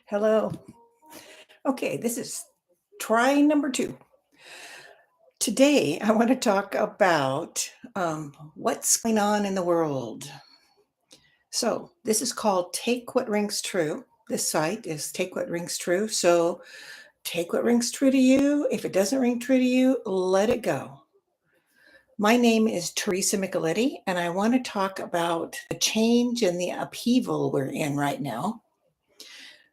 Hello. Okay, this is try number 2. Today, I want to talk about what's going on in the world. So, this is called Take What Rings True. This site is Take What Rings True. So, take what rings true to you. If it doesn't ring true to you, let it go. My name is Teresa Micheletti, and I want to talk about the change and the upheaval we're in right now.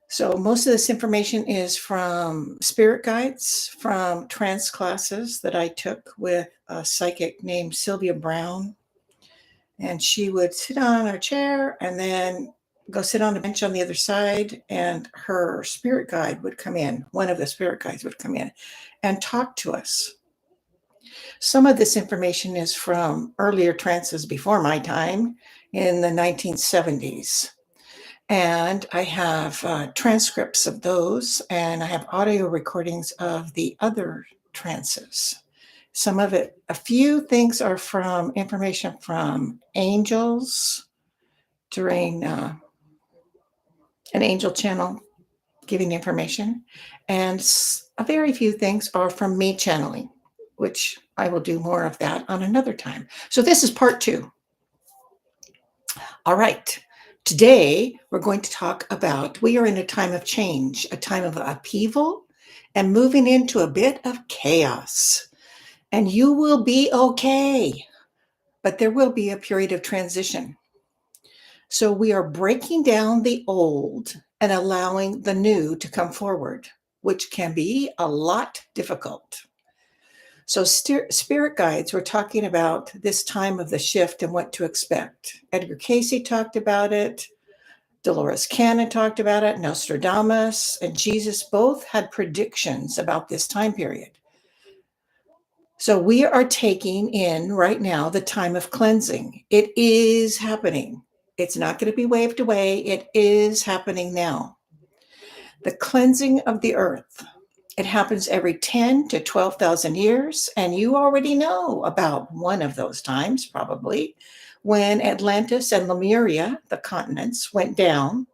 So most of this information is from spirit guides, from trance classes that I took with a psychic named Sylvia Brown. And she would sit on her chair and then go sit on a bench on the other side, and her spirit guide would come in. One of the spirit guides would come in and talk to us. Some of this information is from earlier trances before my time in the 1970s. And I have transcripts of those, and I have audio recordings of the other trances. Some of it, a few things are from information from angels during an angel channel giving information, and a very few things are from me channeling, which I will do more of that on another time. So this is part 2. All right. Today, we're going to talk about we are in a time of change, a time of upheaval, and moving into a bit of chaos. And you will be okay, but there will be a period of transition. So we are breaking down the old and allowing the new to come forward, which can be a lot difficult. So spirit guides were talking about this time of the shift and what to expect. Edgar Casey talked about it. Dolores Cannon talked about it. Nostradamus and Jesus both had predictions about this time period. So we are taking in right now the time of cleansing. It is happening. It's not going to be waved away. It is happening now. The cleansing of the earth. It happens every 10 to 12,000 years, and you already know about one of those times, probably, when Atlantis and Lemuria, the continents, went down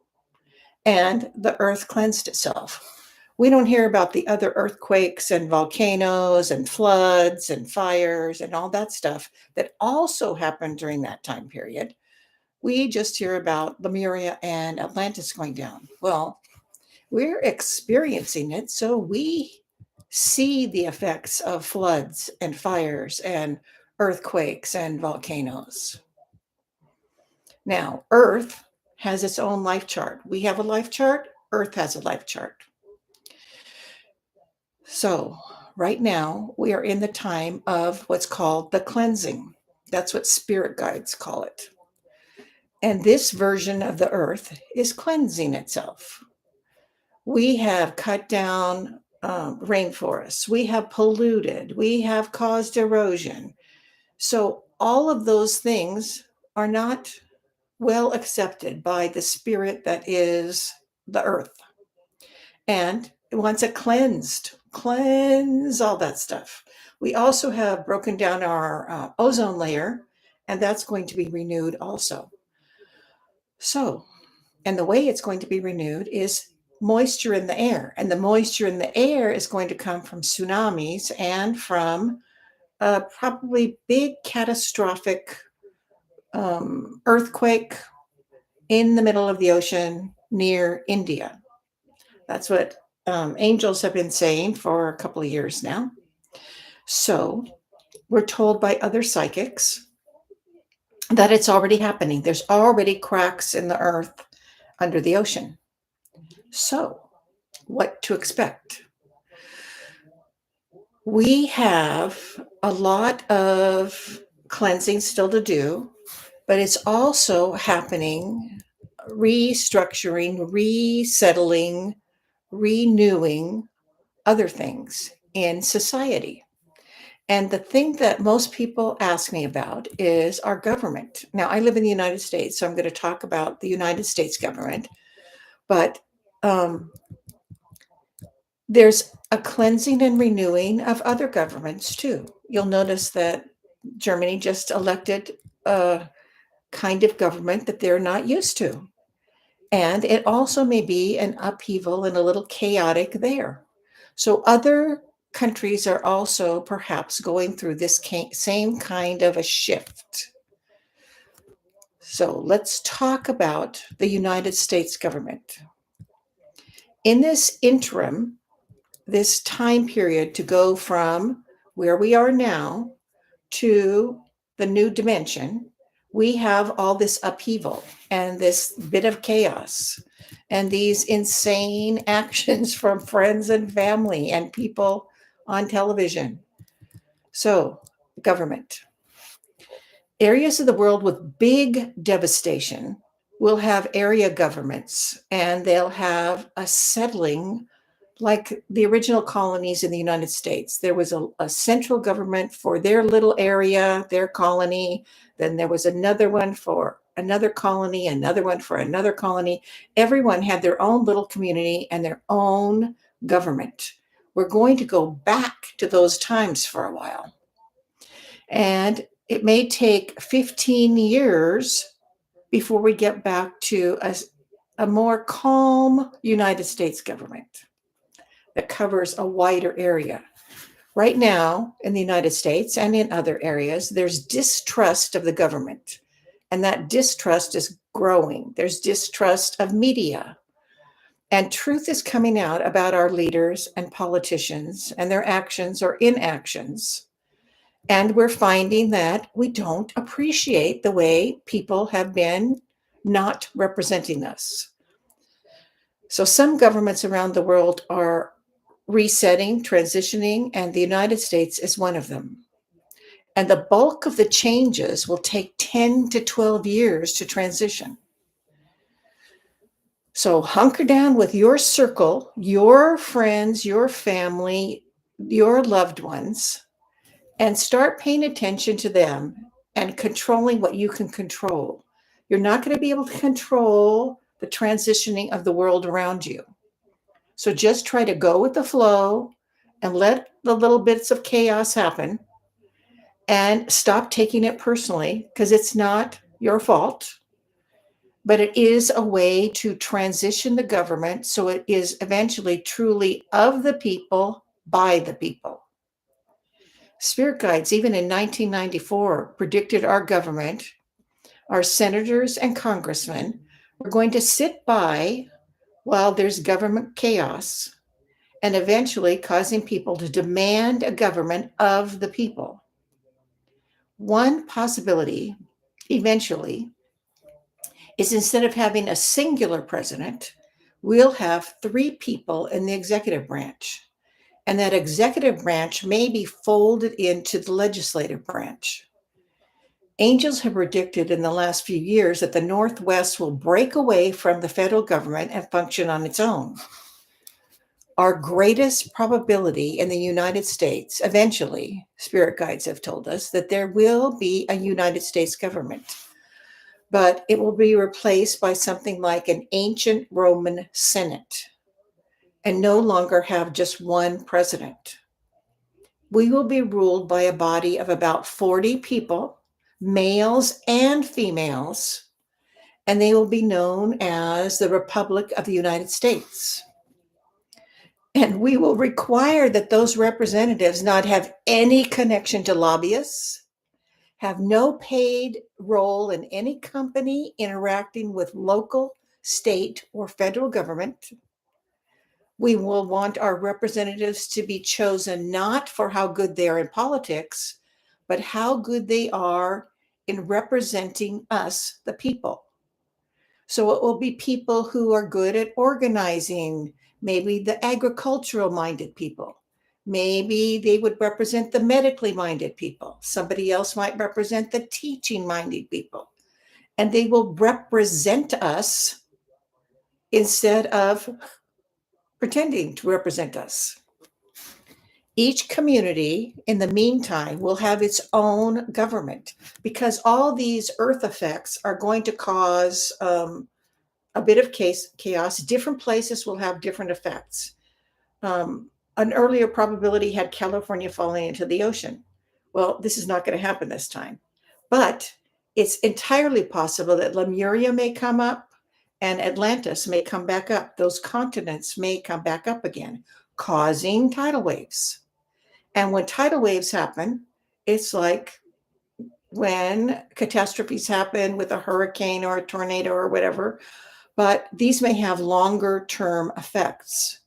and the earth cleansed itself. We don't hear about the other earthquakes and volcanoes and floods and fires and all that stuff that also happened during that time period. We just hear about Lemuria and Atlantis going down. Well, we're experiencing it, so we see the effects of floods and fires and earthquakes and volcanoes. Now, Earth has its own life chart. We have a life chart. Earth has a life chart. So, right now, we are in the time of what's called the cleansing. That's what spirit guides call it. And this version of the Earth is cleansing itself. We have cut down rainforests. We have polluted. We have caused erosion. So all of those things are not well accepted by the spirit that is the earth. And it wants it cleansed, cleanse all that stuff. We also have broken down our ozone layer, and that's going to be renewed also. So, and the way it's going to be renewed is moisture in the air. And the moisture in the air is going to come from tsunamis and from probably big catastrophic earthquake in the middle of the ocean near India. That's what angels have been saying for a couple of years now. So we're told by other psychics that it's already happening. There's already cracks in the earth under the ocean. So what to expect? We have a lot of cleansing still to do, but it's also happening, restructuring, resettling, renewing other things in society. And the thing that most people ask me about is our government. Now, I live in the United States, so I'm going to talk about the United States government, but there's a cleansing and renewing of other governments too. You'll notice that Germany just elected a kind of government that they're not used to. And it also may be an upheaval and a little chaotic there. So other countries are also perhaps going through this same kind of a shift. So let's talk about the United States government. In this interim, this time period to go from where we are now to the new dimension, we have all this upheaval and this bit of chaos and these insane actions from friends and family and people on television. So, government. Areas of the world with big devastation will have area governments and they'll have a settling like the original colonies in the United States. There was a central government for their little area, their colony. Then there was another one for another colony, another one for another colony. Everyone had their own little community and their own government. We're going to go back to those times for a while. And it may take 15 years before we get back to a more calm United States government that covers a wider area. Right now, in the United States and in other areas, there's distrust of the government, and that distrust is growing. There's distrust of media, and truth is coming out about our leaders and politicians and their actions or inactions. And we're finding that we don't appreciate the way people have been not representing us. So some governments around the world are resetting, transitioning, and the United States is one of them. And the bulk of the changes will take 10 to 12 years to transition. So hunker down with your circle, your friends, your family, your loved ones, and start paying attention to them and controlling what you can control. You're not going to be able to control the transitioning of the world around you. So just try to go with the flow and let the little bits of chaos happen and stop taking it personally because it's not your fault, but it is a way to transition the government so it is eventually truly of the people by the people. Spirit guides, even in 1994, predicted our government, our senators and congressmen, were going to sit by while there's government chaos and eventually causing people to demand a government of the people. One possibility, eventually, is instead of having a singular president, we'll have three people in the executive branch. And that executive branch may be folded into the legislative branch. Angels have predicted in the last few years that the Northwest will break away from the federal government and function on its own. Our greatest probability in the United States, eventually, spirit guides have told us that there will be a United States government, but it will be replaced by something like an ancient Roman Senate and no longer have just one president. We will be ruled by a body of about 40 people, males and females, and they will be known as the Republic of the United States. And we will require that those representatives not have any connection to lobbyists, have no paid role in any company interacting with local, state, or federal government. We will want our representatives to be chosen not for how good they are in politics, but how good they are in representing us, the people. So it will be people who are good at organizing, maybe the agricultural minded people. Maybe they would represent the medically minded people. Somebody else might represent the teaching minded people. And they will represent us instead of pretending to represent us. Each community, in the meantime, will have its own government because all these earth effects are going to cause a bit of chaos. Different places will have different effects. An earlier probability had California falling into the ocean. Well, this is not going to happen this time. But it's entirely possible that Lemuria may come up and Atlantis may come back up. Those continents may come back up again, causing tidal waves. And when tidal waves happen, it's like when catastrophes happen with a hurricane or a tornado or whatever, but these may have longer term effects.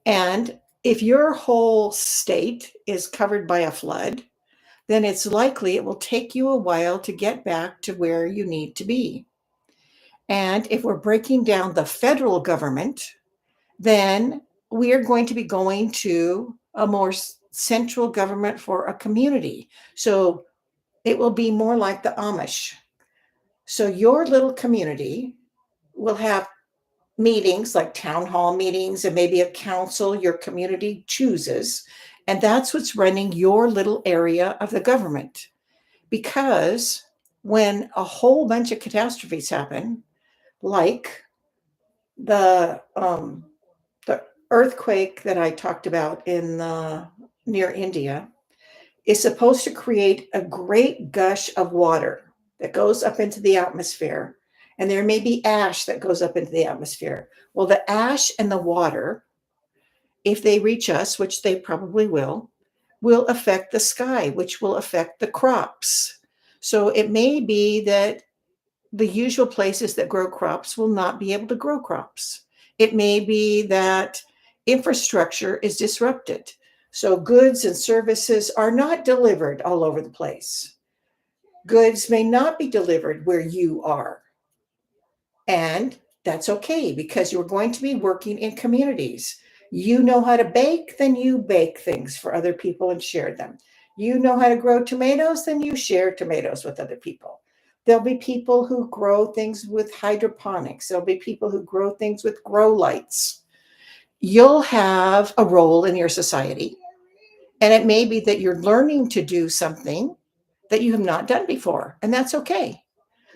And if your whole state is covered by a flood, then it's likely it will take you a while to get back to where you need to be. And if we're breaking down the federal government, then we are going to be going to a more central government for a community. So it will be more like the Amish. So your little community will have meetings like town hall meetings and maybe a council your community chooses. And that's what's running your little area of the government. Because when a whole bunch of catastrophes happen, like the the earthquake that I talked about in near India, is supposed to create a great gush of water that goes up into the atmosphere. And there may be ash that goes up into the atmosphere. Well, the ash and the water, if they reach us, which they probably will affect the sky, which will affect the crops. So it may be that the usual places that grow crops will not be able to grow crops. It may be that infrastructure is disrupted. So goods and services are not delivered all over the place. Goods may not be delivered where you are. And that's okay because you're going to be working in communities. You know how to bake, then you bake things for other people and share them. You know how to grow tomatoes, then you share tomatoes with other people. There'll be people who grow things with hydroponics. There'll be people who grow things with grow lights. You'll have a role in your society. And it may be that you're learning to do something that you have not done before, and that's okay.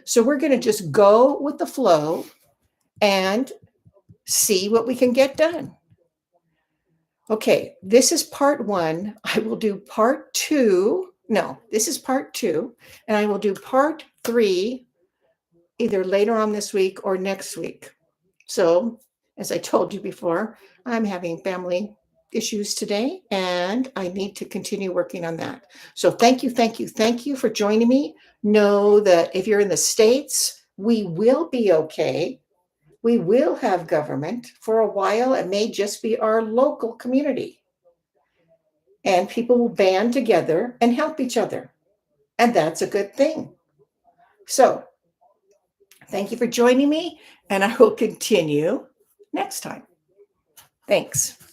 So we're going to just go with the flow and see what we can get done. Okay, this is part one. I will do part two. No, this is part two, and I will do part three either later on this week or next week. So, as I told you before, I'm having family issues today, and I need to continue working on that. So, thank you, thank you, thank you for joining me. Know that if you're in the States, we will be okay. We will have government for a while. It may just be our local community. And people will band together and help each other. And that's a good thing. So, thank you for joining me, and I will continue next time. Thanks.